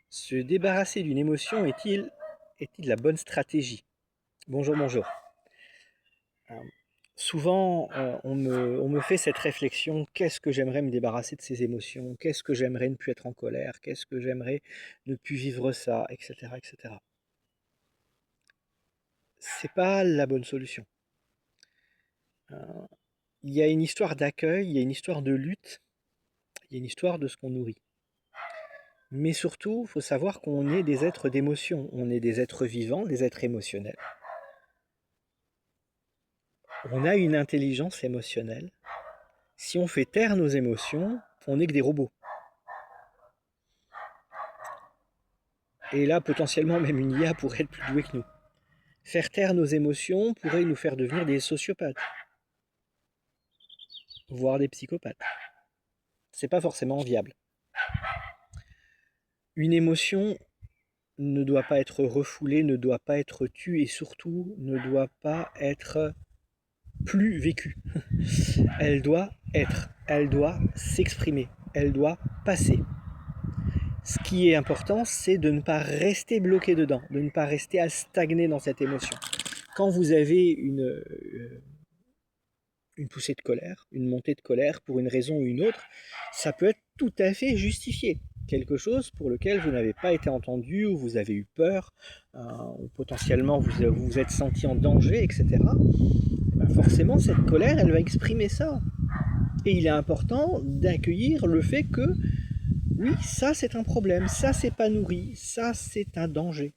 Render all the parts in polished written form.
Se débarrasser d'une émotion est-il la bonne stratégie? Bonjour, bonjour. Euh, Souvent, on me fait cette réflexion, qu'est-ce que j'aimerais me débarrasser de ces émotions? Qu'est-ce que j'aimerais ne plus être en colère? Qu'est-ce que j'aimerais ne plus vivre ça? Etc., etc. C'est pas la bonne solution. Euh, il y a une histoire d'accueil, il y a une histoire de lutte, il y a une histoire de ce qu'on nourrit. Mais surtout, il faut savoir qu'on est des êtres d'émotion, on est des êtres vivants, des êtres émotionnels. On a une intelligence émotionnelle. Si on fait taire nos émotions, on n'est que des robots. Et là, potentiellement, même une IA pourrait être plus douée que nous. Faire taire nos émotions pourrait nous faire devenir des sociopathes, voire des psychopathes. C'est pas forcément viable. Une émotion ne doit pas être refoulée, ne doit pas être tue et surtout ne doit pas être plus vécue. Elle doit s'exprimer, elle doit passer. Ce qui est important, c'est de ne pas rester bloqué dedans, de ne pas rester à stagner dans cette émotion. Quand vous avez une poussée de colère, une montée de colère pour une raison ou une autre, ça peut être tout à fait justifié. Quelque chose pour lequel vous n'avez pas été entendu, ou vous avez eu peur, ou potentiellement vous vous êtes senti en danger, etc. Ben forcément, cette colère, elle va exprimer ça. Et il est important d'accueillir le fait que oui, ça c'est un problème, ça c'est pas nourri, ça c'est un danger.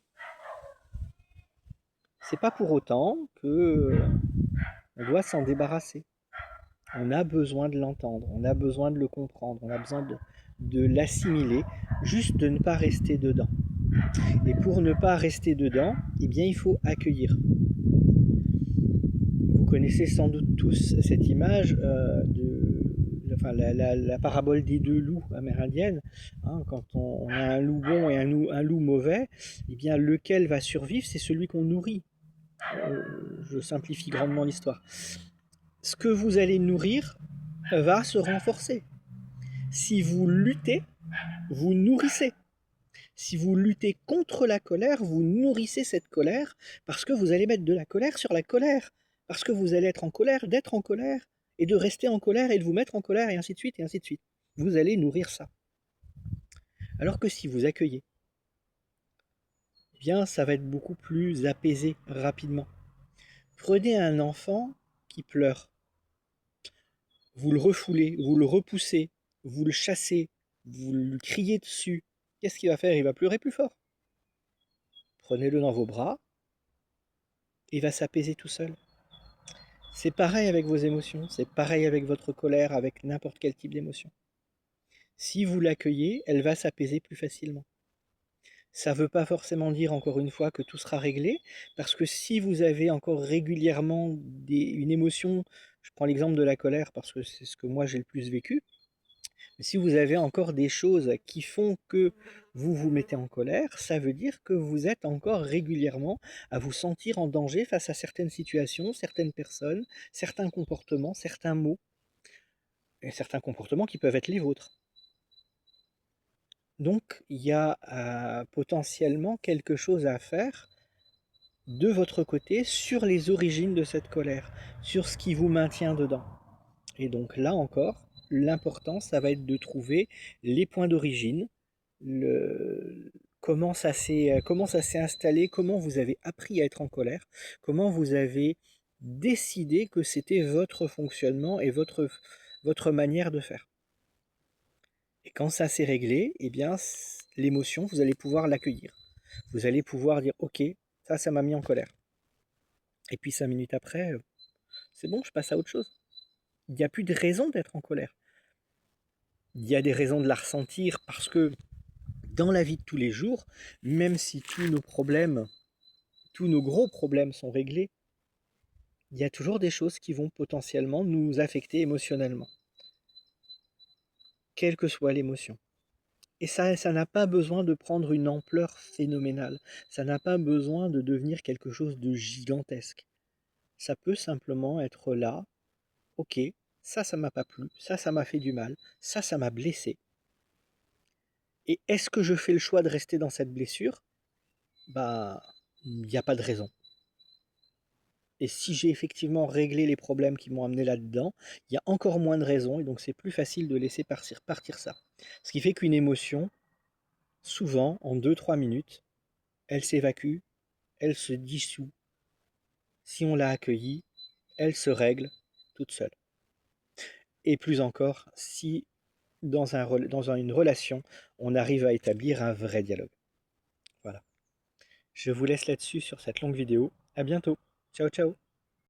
C'est pas pour autant que on doit s'en débarrasser. On a besoin de l'entendre, on a besoin de le comprendre, on a besoin de l'assimiler, juste de ne pas rester dedans. Et pour ne pas rester dedans, eh bien il faut accueillir. Vous connaissez sans doute tous cette image enfin, la parabole des deux loups amérindiennes. Hein, quand on a un loup bon et un loup mauvais, eh bien lequel va survivre, c'est celui qu'on nourrit. Je simplifie grandement l'histoire. Ce que vous allez nourrir va se renforcer. Si vous luttez, vous nourrissez. Si vous luttez contre la colère, vous nourrissez cette colère parce que vous allez mettre de la colère sur la colère. Parce que vous allez être en colère, d'être en colère, et de rester en colère et de vous mettre en colère, et ainsi de suite, et ainsi de suite. Vous allez nourrir ça. Alors que si vous accueillez, eh bien ça va être beaucoup plus apaisé rapidement. Prenez un enfant qui pleure. Vous le refoulez, vous le repoussez, vous le chassez, vous le criez dessus. Qu'est-ce qu'il va faire? Il va pleurer plus fort. Prenez-le dans vos bras, et il va s'apaiser tout seul. C'est pareil avec vos émotions, c'est pareil avec votre colère, avec n'importe quel type d'émotion. Si vous l'accueillez, elle va s'apaiser plus facilement. Ça ne veut pas forcément dire, encore une fois, que tout sera réglé, parce que si vous avez encore régulièrement une émotion, je prends l'exemple de la colère parce que c'est ce que moi j'ai le plus vécu, mais si vous avez encore des choses qui font que vous vous mettez en colère, ça veut dire que vous êtes encore régulièrement à vous sentir en danger face à certaines situations, certaines personnes, certains comportements, certains mots, et certains comportements qui peuvent être les vôtres. Donc il y a potentiellement quelque chose à faire de votre côté sur les origines de cette colère, sur ce qui vous maintient dedans. Et donc là encore, l'important, ça va être de trouver les points d'origine, comment ça s'est installé, comment vous avez appris à être en colère, comment vous avez décidé que c'était votre fonctionnement et votre manière de faire. Et quand ça s'est réglé, eh bien, l'émotion, vous allez pouvoir l'accueillir. Vous allez pouvoir dire, ok, ça m'a mis en colère. Et puis 5 minutes après, c'est bon, je passe à autre chose. Il n'y a plus de raison d'être en colère. Il y a des raisons de la ressentir parce que dans la vie de tous les jours, même si tous nos problèmes, tous nos gros problèmes sont réglés, il y a toujours des choses qui vont potentiellement nous affecter émotionnellement, quelle que soit l'émotion. Et ça n'a pas besoin de prendre une ampleur phénoménale, ça n'a pas besoin de devenir quelque chose de gigantesque. Ça peut simplement être là, ok, ça m'a pas plu, ça m'a fait du mal, ça m'a blessé. Et est-ce que je fais le choix de rester dans cette blessure? Bah, il n'y a pas de raison. Et si j'ai effectivement réglé les problèmes qui m'ont amené là-dedans, il y a encore moins de raisons et donc c'est plus facile de laisser partir ça. Ce qui fait qu'une émotion, souvent, en 2-3 minutes, elle s'évacue, elle se dissout. Si on l'a accueillie, elle se règle toute seule. Et plus encore, si dans une relation, on arrive à établir un vrai dialogue. Voilà. Je vous laisse là-dessus sur cette longue vidéo. À bientôt. Ciao, ciao.